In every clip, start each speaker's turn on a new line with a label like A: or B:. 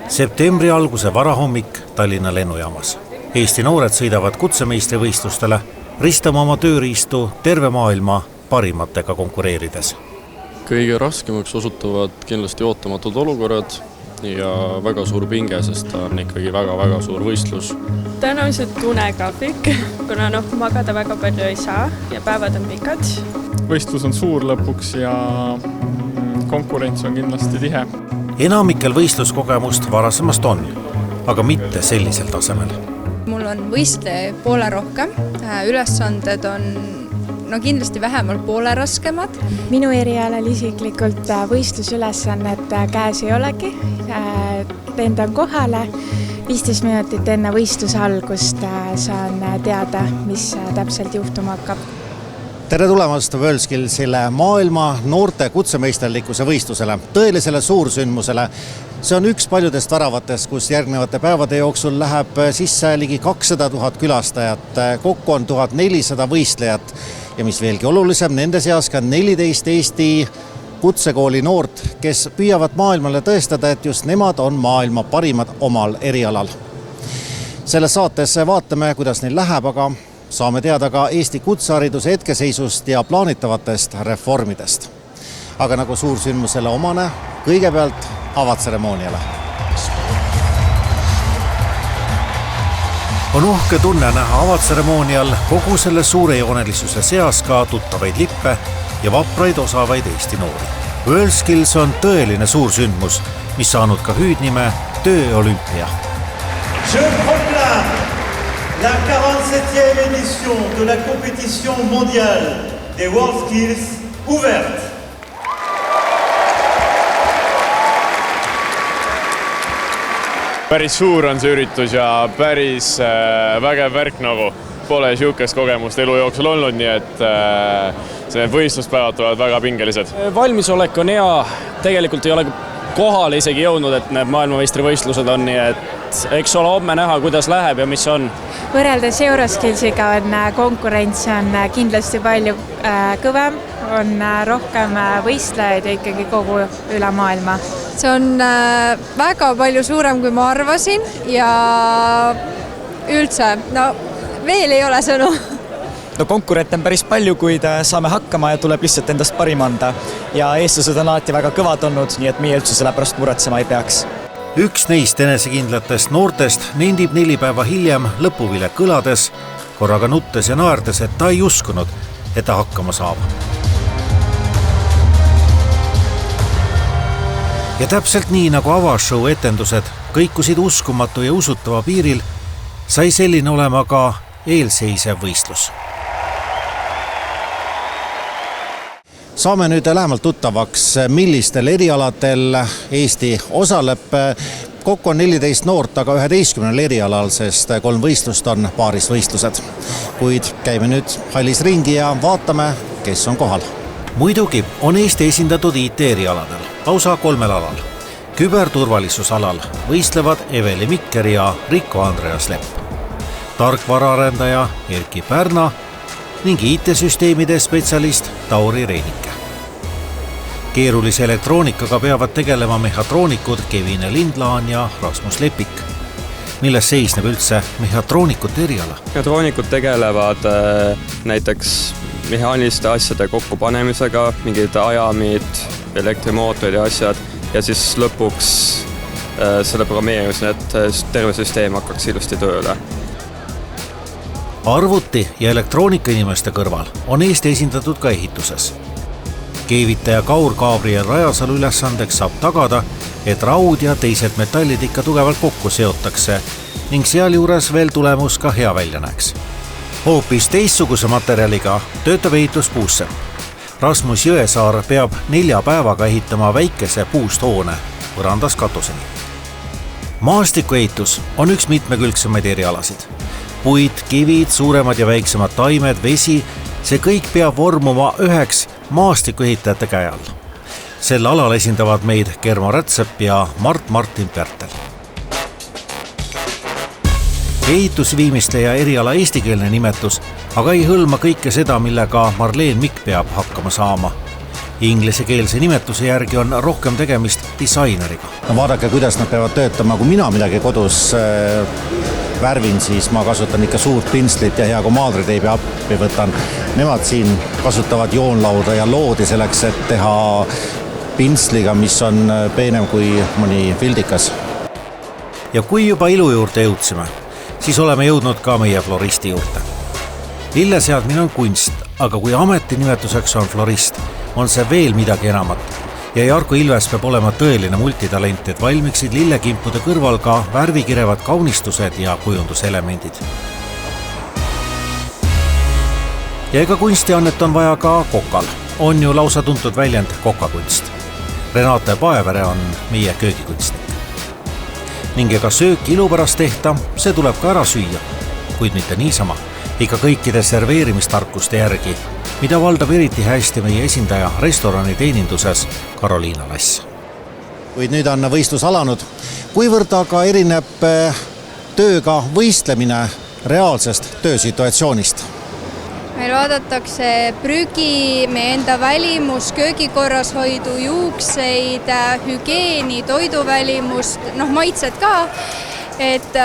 A: Septembri alguse varahommik Tallinna lennujaamas. Eesti noored sõidavad kutsemeistrivõistlustele, ristama oma tööriistu terve maailma parimatega konkureerides.
B: Kõige raskemaks osutuvad kindlasti ootamatud olukorrad ja väga suur pinge, sest ta on ikkagi väga suur võistlus.
C: Tõenäoliselt tunegraafik, kuna magada väga palju ei saa ja päevad on pikad.
D: Võistlus on suur lõpuks ja konkurents on kindlasti tihe.
A: Enamikel võistluskogemust varasemast on, aga mitte sellisel tasemel.
E: Mul on võistlejaid poole rohkem, ülesanded on kindlasti vähemalt poole raskemad.
F: Minu erialal isiklikult võistlusülesannet käes ei olegi. Lendan kohale, 15 minutit enne võistluse algust saan teada, mis täpselt juhtuma hakkab.
A: Tere tulemast WorldSkillsile maailma noorte kutsemeisterlikkuse võistlusele, tõelisele suursündmusele. See on üks paljudest väravatest, kus järgnevate päevade jooksul läheb sisse ligi 200 000 külastajat, kokku on 1400 võistlejat ja mis veelgi olulisem, nende seas ka 14 Eesti kutsekooli noort, kes püüavad maailmale tõestada, et just nemad on maailma parimad omal erialal. Selles saates vaatame, kuidas neil läheb, aga saame teada ka Eesti kutsehariduse hetkeseisust ja plaanitavatest reformidest. Aga nagu suursündmusele omane, kõigepealt avatseremooniale. On uhke tunne näha avatseremoonial kogu selle suurejoonelisuse seas ka tuttavaid lippe ja vapraid osavaid Eesti noori. WorldSkills on tõeline suursündmus, mis saanud ka hüüdnime Tööolümpia.
G: Je proclame la 47e édition de la compétition mondiale des WorldSkills ouverte.
H: Päris suur on see üritus ja päris vägev värk nagu. Pole siukest kogemust elu jooksul olnud, nii et see võistluspäevad tulevad väga pingelised.
I: Valmisolek on hea, tegelikult ei ole kohale isegi jõudnud, et need maailmameistrivõistlused on, nii et eks ole homme näha, kuidas läheb ja mis on.
F: Võrreldes Euroskillsiga on konkurents on kindlasti palju kõvem, on rohkem võistlejaid ja ikkagi kogu üle maailma.
E: See on väga palju suurem, kui ma arvasin ja üldse, veel ei ole sõnu.
J: Konkurente on päris palju, kuid saame hakkama ja tuleb lihtsalt endast parim anda. Ja eestlased on alati väga kõvad olnud, nii et meie üldse selle pärast muretsema ei peaks.
A: Üks neist enesekindlatest noortest nendib 4 päeva hiljem lõpuvile kõlades, korraga nuttes ja naerdes, et ta ei uskunud, et ta hakkama saab. Ja täpselt nii nagu avashow etendused kõikusid uskumatu ja usutava piiril, sai selline olema ka eelseisev võistlus. Saame nüüd lähemalt tuttavaks, millistel erialadel Eesti osaleb. Kokku on 14 noort, aga 11 erialal, sest 3 võistlust on paarisvõistlused. Kuid käime nüüd hallis ringi ja vaatame, kes on kohal. Muidugi on Eesti esindatud IT-erialadel, lausa 3 alal. Küberturvalisusalal võistlevad Eveli Mikker ja Rikko Andreas Lepp, tarkvaraarendaja Erki Pärna ning IT-süsteemide spetsialist Tauri Reinike. Keerulise elektroonikaga peavad tegelema mehhatroonikud Kevin Lindlaan ja Rasmus Lepik. Milles seisneb üldse mehhatroonikute eriala?
B: Mehhatroonikud tegelevad näiteks mehaaniliste asjade kokkupanemisega, mingid ajamid, elektrimootorid ja asjad ja siis lõpuks selle programmeerimisel, et terve süsteem hakkaks ilusti tööle.
A: Arvuti ja elektroonika inimeste kõrval on Eesti esindatud ka ehituses. Keevitaja Kaur Gabriel Rajasalu ülesandeks saab tagada, et raud ja teised metallid ikka tugevalt kokku seotakse ning sealjuures veel tulemus ka hea välja näeks. Hoopis teistsuguse materjaliga töötab ehituspuusse. Rasmus Jõesaar peab 4 päevaga ehitama väikese puust hoone põrandas katuseni. Maastikuehitus on üks mitmekülgsemaid erialasid. Puid, kivid, suuremad ja väiksemad taimed, vesi, see kõik peab vormuma üheks maastikuehitajate käe all. Sel alal esindavad meid Germo Rätsep ja Martin Pärtel. Ehitusviimistleja eriala eestikeelne nimetus, aga ei hõlma kõike seda, millega Marleen Mikk peab hakkama saama. Inglisekeelse nimetuse järgi on rohkem tegemist disaineriga. No vaadake, kuidas nad peavad töötama, kui mina midagi kodus värvin, siis ma kasutan ikka suurt pintslit ja hea kui maadriteibi appi võtan. Nemad siin kasutavad joonlauda ja loodi selleks, et teha pintsliga, mis on peenem kui mõni vildikas. Ja kui juba ilu juurde jõudsime, siis oleme jõudnud ka meie floristi juurde. Lilleseadmine on kunst, aga kui ametinimetuseks on florist, on see veel midagi enamat. Ja Jarko Ilves peab olema tõeline multitalent, et valmiksid lillekimpude kõrval ka värvikirevad kaunistused ja kujunduselemendid. Ja ega kunstiannet on vaja ka kokal. On ju lausa tuntud väljend kokakunst. Renate Paevere on meie köögikunstnik. Ning ega söök ilu pärast tehta, see tuleb ka ära süüa, kuid mitte niisama. Ikka kõikide serveerimistarkuste järgi, mida valdab eriti hästi meie esindaja restorani teeninduses Karoliina Lass. Kuid nüüd on võistlus alanud. Kuivõrd aga erineb tööga võistlemine reaalsest töösituatsioonist?
E: Meil vaadatakse prügi, meie enda välimus, köögikorrashoidu, juukseid, hügeeni, toiduvälimust, maitsed ka. Et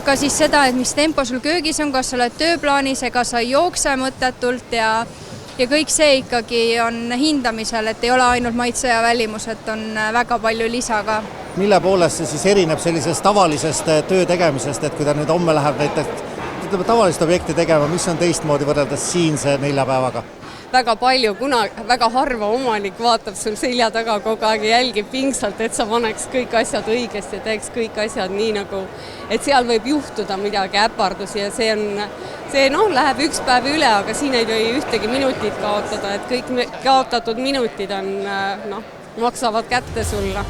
E: ka siis seda, et mis tempo sul köögis on, kas sa oled tööplaanis ega sa jookse mõttetult ja kõik see ikkagi on hindamisel, et ei ole ainult maitse ja välimus, et on väga palju lisa ka.
A: Mille poolest see siis erineb sellisest tavalisest töö tegemisest, et kui ta nüüd homme läheb näiteks tavalist objekti tegema, mis on teistmoodi võrreldes siinse 4 päevaga?
K: Väga palju, kuna väga harva omanik vaatab sul selja taga kogu aeg ja jälgib pingsalt, et sa paneks kõik asjad õigesti ja teeks kõik asjad nii nagu, et seal võib juhtuda midagi äpardusi ja see läheb üks päev üle, aga siin ei tohi ühtegi minutit kaotada, et kõik kaotatud minutid on, maksavad kätte sulle.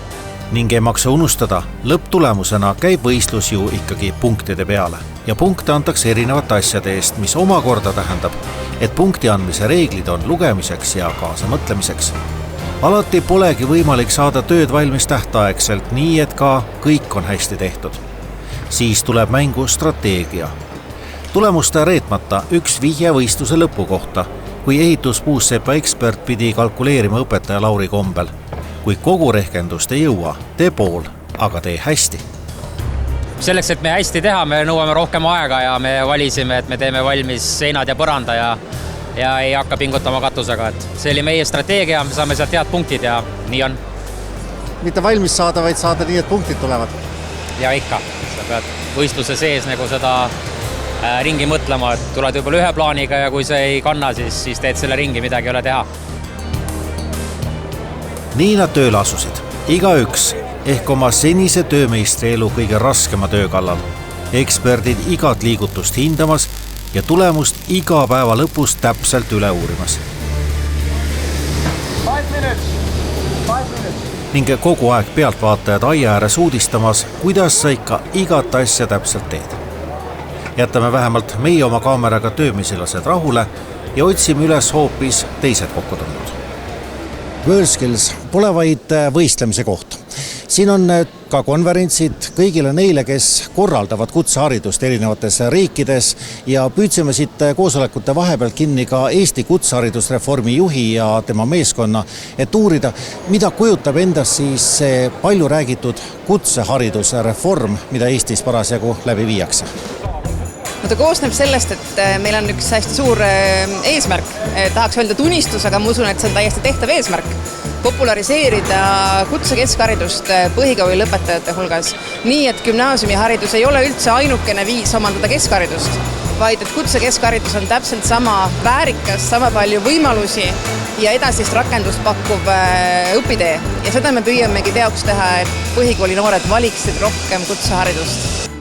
A: Ning ei maksa unustada, lõpptulemusena käib võistlus ju ikkagi punktide peale. Ja punkte antakse erinevate asjade eest, mis omakorda tähendab, et punkti andmise reeglid on lugemiseks ja kaasamõtlemiseks. Alati polegi võimalik saada tööd valmis tähtaegselt nii, et ka kõik on hästi tehtud. Siis tuleb mängu strateegia. Tulemuste reetmata üks vihje võistluse lõpu kohta, kui ehituspuussepa ekspert pidi kalkuleerima õpetaja Lauri kombel. Kui kogu rehkendust ei jõua, tee pool, aga tee hästi.
L: Selleks, et me hästi teha, me nõuame rohkem aega ja me valisime, et me teeme valmis seinad ja põranda ja ei hakka pingutama katusega. Et see oli meie strateegia, me saame sealt head punktid ja nii on.
A: Mitte valmis saada, vaid saada nii, et punktid tulevad.
L: Ja ikka, sa pead võistluse sees nagu seda ringi mõtlema, et tuled võib-olla ühe plaaniga ja kui see ei kanna, siis teed selle ringi, midagi ei ole teha.
A: Nii nad tööle asusid. Igaüks ehk oma senise töömeistri elu kõige raskema töö kallal. Eksperdid igat liigutust hindamas ja tulemust iga päeva lõpus täpselt üle uurimas.
M: 5 minutes.
A: Ning kogu aeg pealtvaatajad aia ääres uudistamas, kuidas sa ikka igat asja täpselt teed. Jätame vähemalt meie oma kaameraga töömisilased rahule ja otsime üles hoopis teised kokkutulnud. WorldSkills pole vaid võistlemise koht. Siin on ka konverentsid kõigile neile, kes korraldavad kutseharidust erinevates riikides ja püüdsime siit koosolekute vahepeal kinni ka Eesti kutseharidusreformi juhi ja tema meeskonna, et uurida, mida kujutab endast siis see palju räägitud kutseharidusreform, mida Eestis parasjagu läbi viiakse.
N: Ta koosneb sellest, et meil on üks hästi suur eesmärk, tahaks öelda tunistus, aga ma usun, et see on täiesti tehtav eesmärk, populariseerida kutsekeskharidust põhikooli lõpetajate hulgas, nii et gümnaasiumiharidus ei ole üldse ainukene viis omandada keskharidust, vaid et kutsekeskharidus on täpselt sama väärikas, sama palju võimalusi ja edasist rakendust pakkuv õpitee. Ja seda me püüamegi teoks teha, et põhikooli noored valiksid rohkem kutseharidust.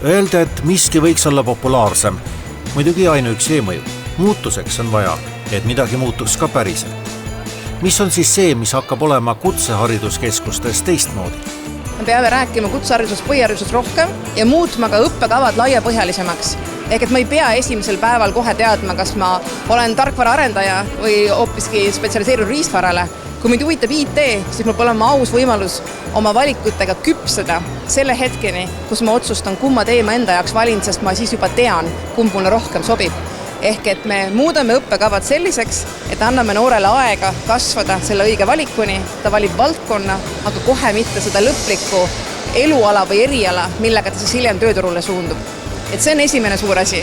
A: Öelda, et miski võiks olla populaarsem, muidugi ainuüksi ei mõju. Muutuseks on vaja, et midagi muutuks ka päriselt. Mis on siis see, mis hakkab olema kutsehariduskeskustes teistmoodi?
N: Me peame rääkima kutseharidusest, põhiharidusest rohkem ja muutma ka õppekavad laiapõhjalisemaks. Ehk et ma ei pea esimesel päeval kohe teadma, kas ma olen tarkvaraarendaja või hoopiski spetsialiseerunud riistvarale. Kui mind huvitab IT, siis mul peab olema aus võimalus oma valikutega küpseda selle hetkeni, kus ma otsustan, kumma tee ma enda jaoks valin, sest ma siis juba tean, kumb mulle rohkem sobib. ehk et me muudame õppekavad selliseks, et anname noorele aega kasvada selle õige valikuni, ta valib valdkonna, aga kohe mitte seda lõplikku eluala või eriala, millega ta siis hiljem tööturule suundub. Et see on esimene suur asi.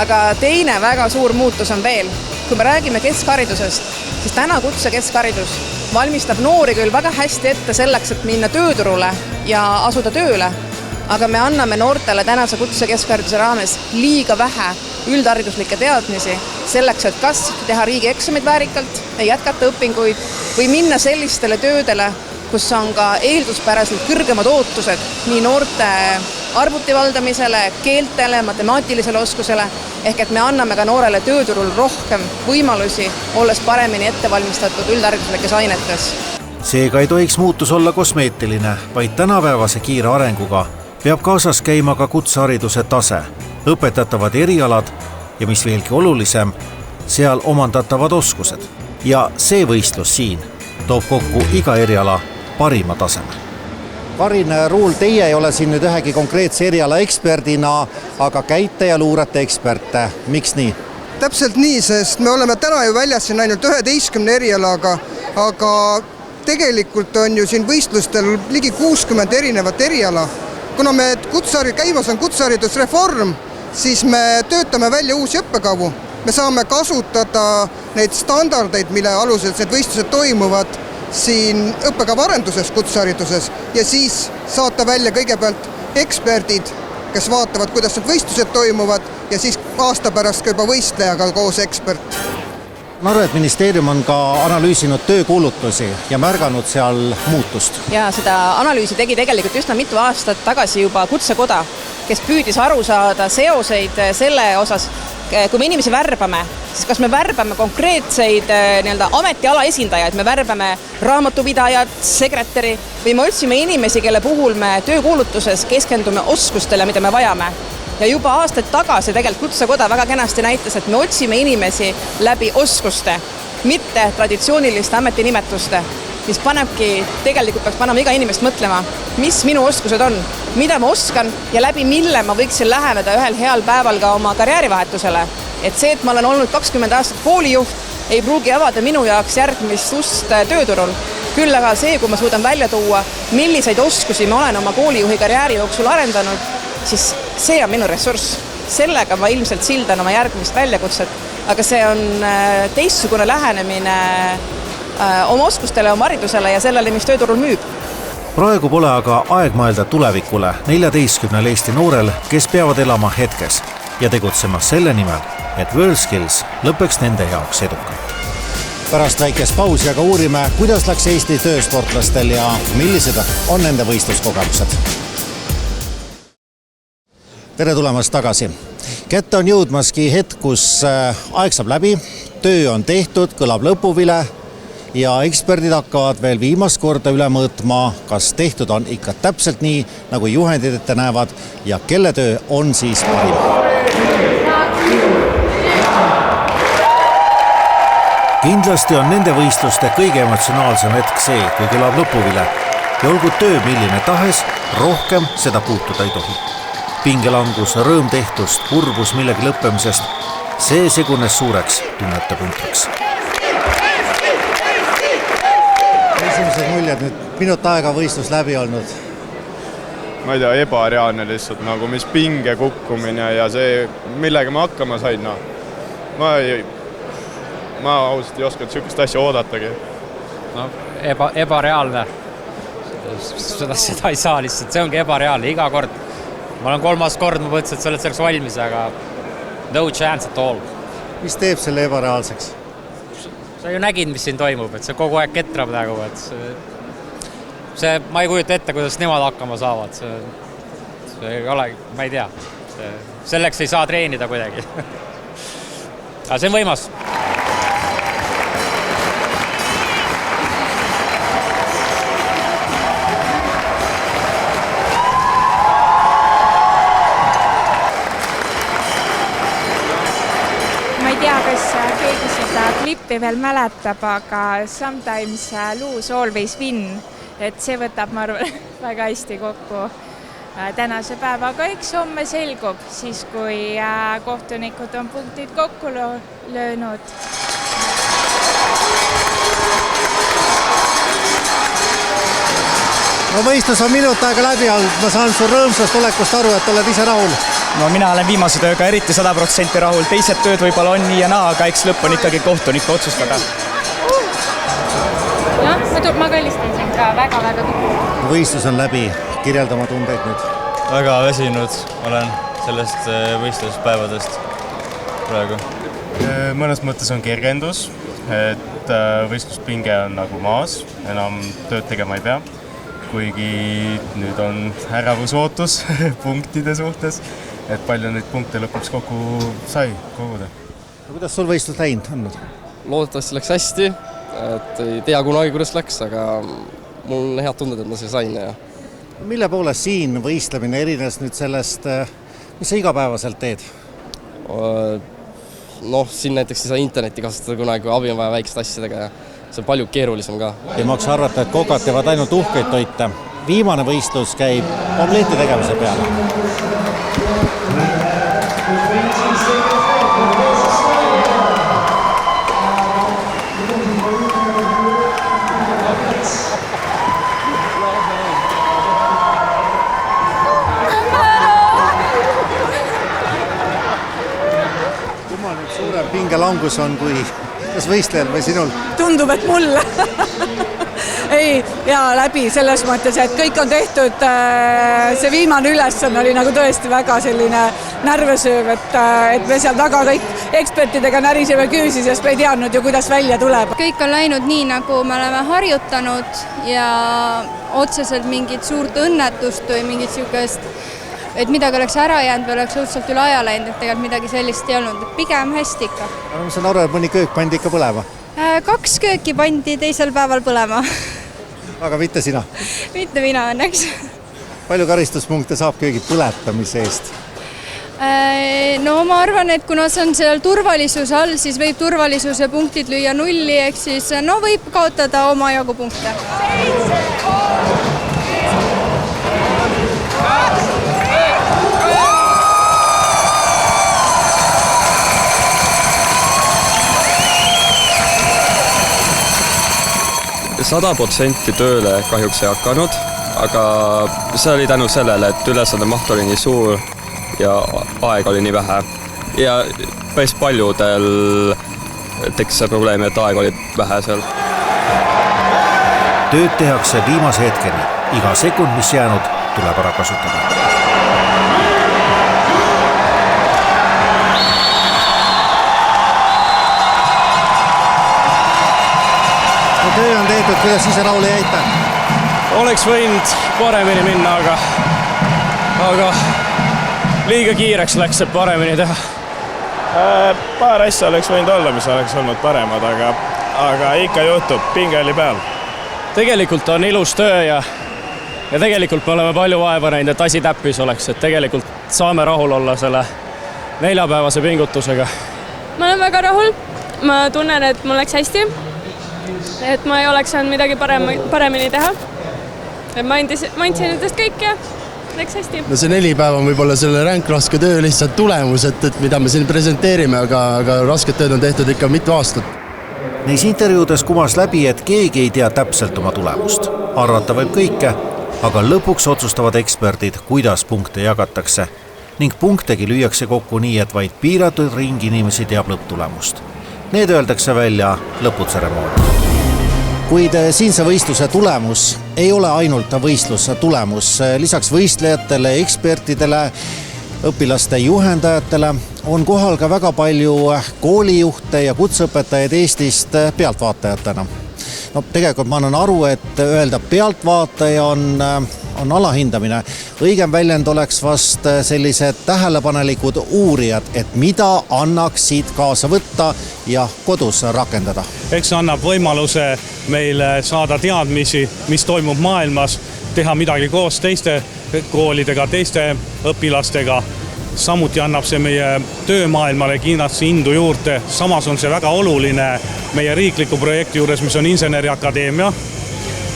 N: Aga teine väga suur muutus on veel. Kui me räägime keskharidusest, siis täna kutsekeskharidus valmistab noori küll väga hästi ette selleks, et minna tööturule ja asuda tööle, aga me anname noortele tänase kutsekeskhariduse raames liiga vähe üldhariduslikke teadmisi selleks, et kas teha riigieksamid väärikalt, jätkata õpinguid või minna sellistele töödele, kus on ka eelduspäraselt kõrgemad ootused nii noorte arvuti valdamisele, keeltele, matemaatilisele oskusele, ehk et me anname ka noorele tööturul rohkem võimalusi, olles paremini ettevalmistatud üldhariduslikes ainetes.
A: Seega ei tohiks muutus olla kosmeetiline, vaid tänapäevase kiire arenguga peab kaasas käima ka kutsehariduse tase, õpetatavad erialad ja mis veelgi olulisem, seal omandatavad oskused. Ja see võistlus siin toob kokku iga eriala parima taseme. Karin Ruul, teie ei ole siin nüüd ühegi konkreetse eriala eksperdina, aga käite ja luurate eksperte. Miks nii?
O: Täpselt nii, sest me oleme täna ju väljas siin ainult 11 erialaga, aga tegelikult on ju siin võistlustel ligi 60 erinevat eriala. Kuna me käimas on kutseharidusreform, siis me töötame välja uusi õppekavu. Me saame kasutada neid standardeid, mille alusel need võistlused toimuvad siin õppekava arenduses kutsehariduses ja siis saata välja kõigepealt eksperdid, kes vaatavad, kuidas need võistlused toimuvad ja siis aasta pärast ka juba võistlejaga koos ekspert.
A: Ma arvan, et ministeerium on ka analüüsinud töökuulutusi ja märganud seal muutust.
N: Ja seda analüüsi tegi tegelikult üsna mitu aastat tagasi juba Kutsekoda, kes püüdis aru saada seoseid selle osas, kui me inimesi värbame, siis kas me värbame konkreetseid ametiala esindajaid, me värbame raamatupidajad, sekretäri või me otsime inimesi, kelle puhul me töökuulutuses keskendume oskustele, mida me vajame. Ja juba aastaid tagasi tegelikult Kutsekoda väga kenasti näitas, et me otsime inimesi läbi oskuste, mitte traditsiooniliste ametinimetuste, mis tegelikult peaks panema iga inimest mõtlema, mis minu oskused on, mida ma oskan ja läbi mille ma võiksin läheneda ühel heal päeval ka oma karjäärivahetusele. Et see, et ma olen olnud 20 aastat koolijuht, ei pruugi avada minu jaoks järgmist ust tööturul. Küll aga see, kui ma suudan välja tuua, milliseid oskusi ma olen oma koolijuhi karjääri jooksul arendanud, siis see on minu ressurss. Sellega ma ilmselt sildan oma järgmist väljakutset, aga see on teistsugune lähenemine oma oskustele, oma haridusele ja sellele, mis tööturul müüb.
A: Praegu pole aga aeg mõelda tulevikule 14 Eesti noorel, kes peavad elama hetkes ja tegutsema selle nimel, et WorldSkills lõpeks nende jaoks edukalt. Pärast väikest pausi aga uurime, kuidas läks Eesti töösportlastel ja millised on nende võistluskogemused. Tere tulemast tagasi. Kätte on jõudmaski hetk, kus aeg saab läbi, töö on tehtud, kõlab lõpuvile ja eksperdid hakkavad veel viimast korda üle mõõtma, kas tehtud on ikka täpselt nii, nagu juhendid ette näevad ja kelle töö on siis parim. Kindlasti on nende võistluste kõige emotsionaalsem hetk see, kui kõlab lõpuvile ja olgu töö milline tahes, rohkem seda puutuda ei tohi. Pingelangus, rõõm tehtust, kurbus millegi lõppemisest, see segunes suureks tunnetepuntriks. Esimesed muljed nüüd minut aega võistlus läbi olnud?
H: Ma ei tea, ebareaalne lihtsalt, nagu mis pinge kukkumine ja see, millega ma hakkama sain. Ma ausalt ei oska sellist asja oodatagi.
L: No, ebareaalne. Seda ei saa lihtsalt, see ongi ebareaalne iga kord. Ma olen 3. kord, ma mõtlesin, et sa oled selleks valmis, aga no chance at all.
A: Mis teeb selle ebareaalseks?
L: Sa ju nägid, mis siin toimub, et see kogu aeg ketrab nagu, et see, ma ei kujuta ette, kuidas nemad hakkama saavad. See ei ole, ma ei tea. Selleks ei saa treenida kuidagi. Aga see on võimas.
F: Keegi seda klippi veel mäletab, aga sometimes lose, always win. Et see võtab, ma arvan, väga hästi kokku tänase päevaga, eks homme selgub, siis kui kohtunikud on punktid kokku löönud.
A: No võistlus on minut aega läbi olnud, ma saan su rõõmsast olekust aru, et oled ise rahul.
J: No mina olen viimase tööga eriti 100% rahul, teised tööd võib-olla on nii ja naa, aga eks lõpp on ikkagi kohtuniku otsustada.
F: Jah, ma kallistan sind ka väga-väga tubli.
A: Võistlus on läbi, kirjelda oma tundeid nüüd.
P: Väga väsinud olen sellest võistluspäevadest praegu. Mõnes mõttes on kergendus, et võistluspinge on nagu maas, enam tööd tegema ei pea. Kuigi nüüd on ärevusootus punktide suhtes, et palju neid punkte lõpuks kokku sai koguda.
A: Kuidas sul võistlus läinud on?
Q: Loodetavasti läks hästi, et ei tea kunagi, kuidas läks, aga mul on head tunded, et ma see sain. Ja...
A: Mille poolest siin võistlemine erines nüüd sellest, mis sa igapäevaselt teed?
Q: Siin näiteks ei saa internetti kasutada kunagi, kui abi on vaja väikeste asjadega ja see on palju keerulisem ka.
A: Ei maksa arvata, et kokad teevad ainult uhkeid toite. Viimane võistlus käib omleeti tegemise peale. Kumma nüüd suurem pingelangus on kui kas võistlejal või sinul?
R: Tundub, et mul. Ei, läbi selles mõttes, et kõik on tehtud, see viimane ülesanne oli nagu tõesti väga selline närvesööv, et me seal taga kõik ekspertidega närisime küüsis, sest me ei teadnud ju, kuidas välja tuleb.
E: Kõik on läinud nii, nagu me oleme harjutanud ja otseselt mingit suurt õnnetust või mingit siukest, et midagi oleks ära jäänud või oleks õudselt üle aja läinud, et tegelikult midagi sellist ei olnud. Pigem hästi ikka.
A: Ma saan aru, et mõni köök pandi ikka põlema?
E: 2 kööki pandi teisel päeval põlema.
A: Aga mitte sina?
E: Mitte mina õnneks.
A: Palju karistuspunkte saab köögi põletamise eest?
E: No ma arvan, et kuna see on seal turvalisuse all, siis võib turvalisuse punktid lüüa nulli, ehk siis võib kaotada oma jagu punkte.
B: Sada 100% tööle kahjuks ei hakanud, aga see oli tänu sellele, et ülesande maht oli nii suur ja aega oli nii vähe. Ja päris paljudel tekkis see probleem, et aega oli vähe seal.
A: Tööd tehakse viimase hetkeni. Iga sekund, mis jäänud, tuleb ära kasutada. Töö on tehtud, kuidas ise rahule jäite?
I: Oleks võinud paremini minna, aga liiga kiireks läks, et paremini teha.
H: Paar asja oleks võinud olla, mis oleks olnud paremad, aga ikka juhtub, pinge oli peal.
I: Tegelikult on ilus töö ja tegelikult me oleme palju vaeva näinud, et asi täppis oleks, et tegelikult saame rahul olla selle neljapäevase pingutusega.
C: Ma olen väga rahul, ma tunnen, et mul läks hästi. Et ma ei oleks saanud midagi paremini teha. Et ma andsin endast kõik ja läks hästi.
S: No see 4 päeva on võib-olla selle ränkraske töö lihtsalt tulemus, et mida me siin presenteerime, aga rasked tööd on tehtud ikka mitu aastat.
A: Neis intervjuudes kumas läbi, et keegi ei tea täpselt oma tulemust. Arvata võib kõike, aga lõpuks otsustavad eksperdid, kuidas punkte jagatakse. Ning punktegi lüüakse kokku nii, et vaid piiratud ring inimesi teab lõpptulemust. Need öeldakse välja lõputseremoonia. Kuid siinse võistluse tulemus ei ole ainult võistluse tulemus. Lisaks võistlejatele, ekspertidele, õpilaste juhendajatele on kohal ka väga palju koolijuhte ja kutseõpetajaid Eestist pealtvaatajatena. Tegelikult ma annan aru, et öelda pealtvaataja on alahindamine. Õigem väljend oleks vast sellised tähelepanelikud uurijad, et mida annaks siit kaasa võtta ja kodus rakendada.
T: Eks annab võimaluse meile saada teadmisi, mis toimub maailmas, teha midagi koos teiste koolidega, teiste õpilastega. Samuti annab see meie töömaailmale kindlasti indu juurde. Samas on see väga oluline meie riikliku projekti juures, mis on Inseneriakadeemia.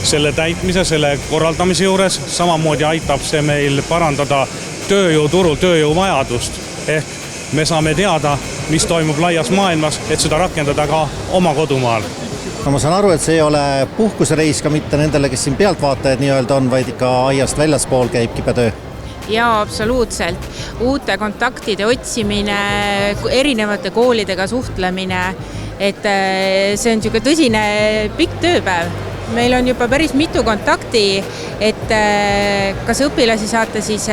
T: selle täitmise, selle korraldamise juures, samamoodi aitab see meil parandada tööjõuturul tööjõuvajadust. Ehk me saame teada, mis toimub laias maailmas, et seda rakendada ka oma kodumaal.
A: No ma saan aru, et see ei ole puhkusereis ka mitte nendele, kes siin pealtvaatajad nii-öelda on, vaid ikka aiast väljaspool käib kibetöö.
F: Jaa, absoluutselt. Uute kontaktide otsimine, erinevate koolidega suhtlemine, et see on niisugune tõsine pikk tööpäev. Meil on juba päris mitu kontakti, et kas õpilasi saata siis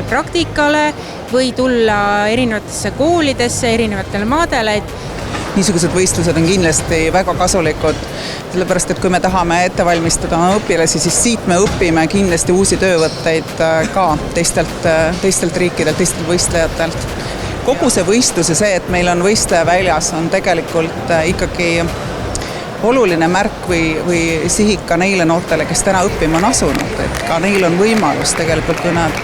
F: praktikale või tulla erinevatesse koolidesse, erinevatele maadele.
U: Niisugused võistlused on kindlasti väga kasulikud, sellepärast et kui me tahame ette valmistada õpilasi, siis siit me õpime kindlasti uusi töövõtteid ka teistelt riikidelt, teistelt võistlejatelt. Kogu see võistlus ja see, et meil on võistleja väljas, on tegelikult ikkagi oluline märk või sihik ka neile noortele, kes täna õppima on asunud, et ka neil on võimalus tegelikult, kui nad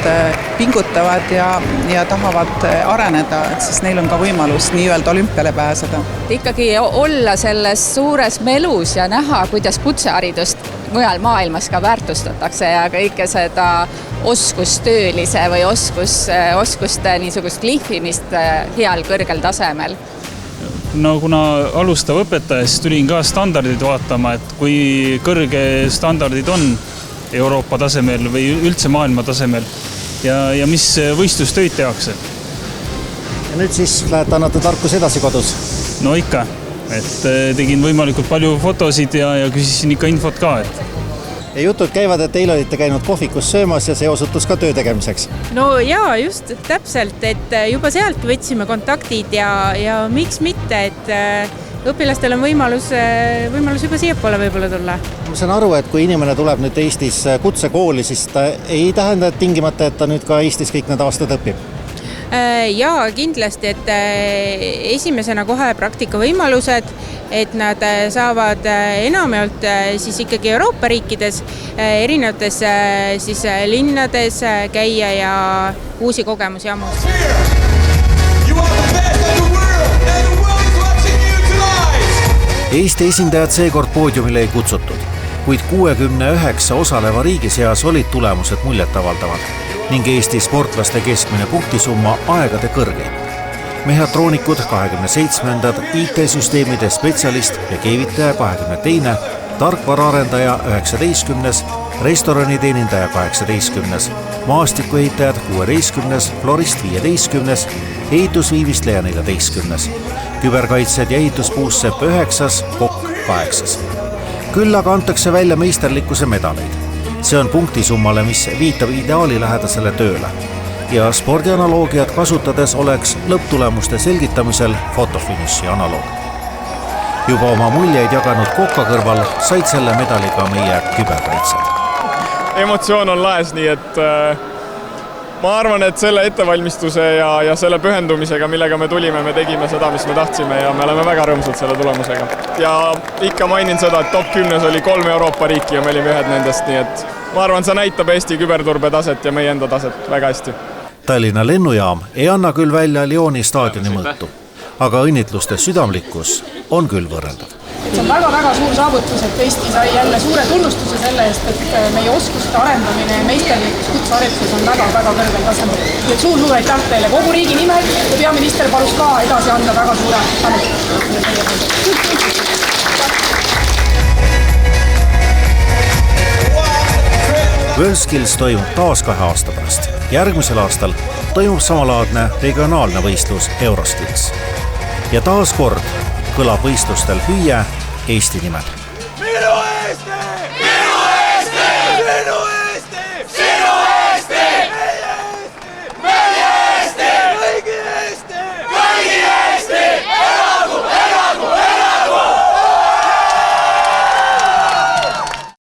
U: pingutavad ja tahavad areneda, et siis neil on ka võimalus nii-öelda olümpiale pääseda.
V: Ikkagi olla selles suures melus ja näha, kuidas kutseharidust mujal maailmas ka väärtustatakse ja kõike seda oskustöölise või oskuste niisugust lihvimist heal kõrgel tasemel.
W: No kuna alustav õpetaja, siis tulin ka standardid vaatama, et kui kõrge standardid on Euroopa tasemel või üldse maailma tasemel ja mis võistlustöid tehakse.
A: Ja nüüd siis lähed annate tarkus edasi kodus?
W: No ikka, et tegin võimalikult palju fotosid ja küsisin ikka infot ka.
A: Ja jutud käivad, et teil olite käinud kohvikus söömas ja see osutus ka töö tegemiseks.
F: No jaa, just täpselt, et juba sealt võtsime kontaktid ja miks mitte, et õpilastel on võimalus juba siiapoole võib-olla tulla.
A: Ma saan aru, et kui inimene tuleb nüüd Eestis kutsekooli, siis ta ei tähenda tingimata, et ta nüüd ka Eestis kõik need aastad õpib.
F: Jaa, kindlasti, et esimesena kohe praktikavõimalused, et nad saavad enamjaolt siis ikkagi Euroopa riikides, erinevates siis linnades käia ja uusi kogemusi ammustada.
A: Eesti esindajad seekord poodiumile ei kutsutud, kuid 69 osaleva riigi seas olid tulemused muljetavaldavad ning Eesti sportlaste keskmine punktisumma aegade kõrgeim. Mehhatroonikud 27. IT-süsteemide spetsialist ja keevitaja 22. Tarkvaraarendaja 19. Restoraniteenindaja 18. Maastikuehitajad 16. Florist 15. Ehitusviimistleja 14. Küberkaitsjad ja ehituspuussepp 9. Kokk 8. Küll aga antakse välja meisterlikkuse medaleid. See on punktisummale, mis viitab ideaalilähedasele tööle. Ja spordianaloogiat kasutades oleks lõpptulemuste selgitamisel fotofiniši analoog. Juba oma muljeid jaganud Koka kõrval said selle medaliga meie küberkaitsjad.
D: Emotsioon on laes, nii et ma arvan, et selle ettevalmistuse ja selle pühendumisega, millega me tulime, me tegime seda, mis me tahtsime ja me oleme väga rõõmsad selle tulemusega. Ja ikka mainin seda, et top 10 oli 3 Euroopa riiki ja me olime ühed nendest, nii et ma arvan, see näitab Eesti küberturbe taset ja meie enda taset väga hästi.
A: Tallinna lennujaam ei anna küll välja Lyoni staadioni mõõtu, aga õnnitluste südamlikkus on küll võrreldav.
X: See on väga-väga suur saavutus, et Eesti sai jälle suure tunnustuse selle eest, et meie oskuste arendamine ja meisterlikkus kutsehariduses on väga-väga kõrgel tasemel. Et suur aitäh teile kogu riigi nimel ja peaminister palus ka edasi anda väga suure tänu.
A: WorldSkills toimub taas 2 aasta pärast. Järgmisel aastal toimub samalaadne regionaalne võistlus Euroskills. Ja taas kord kõlab võistlustel hüüe Eesti nimel.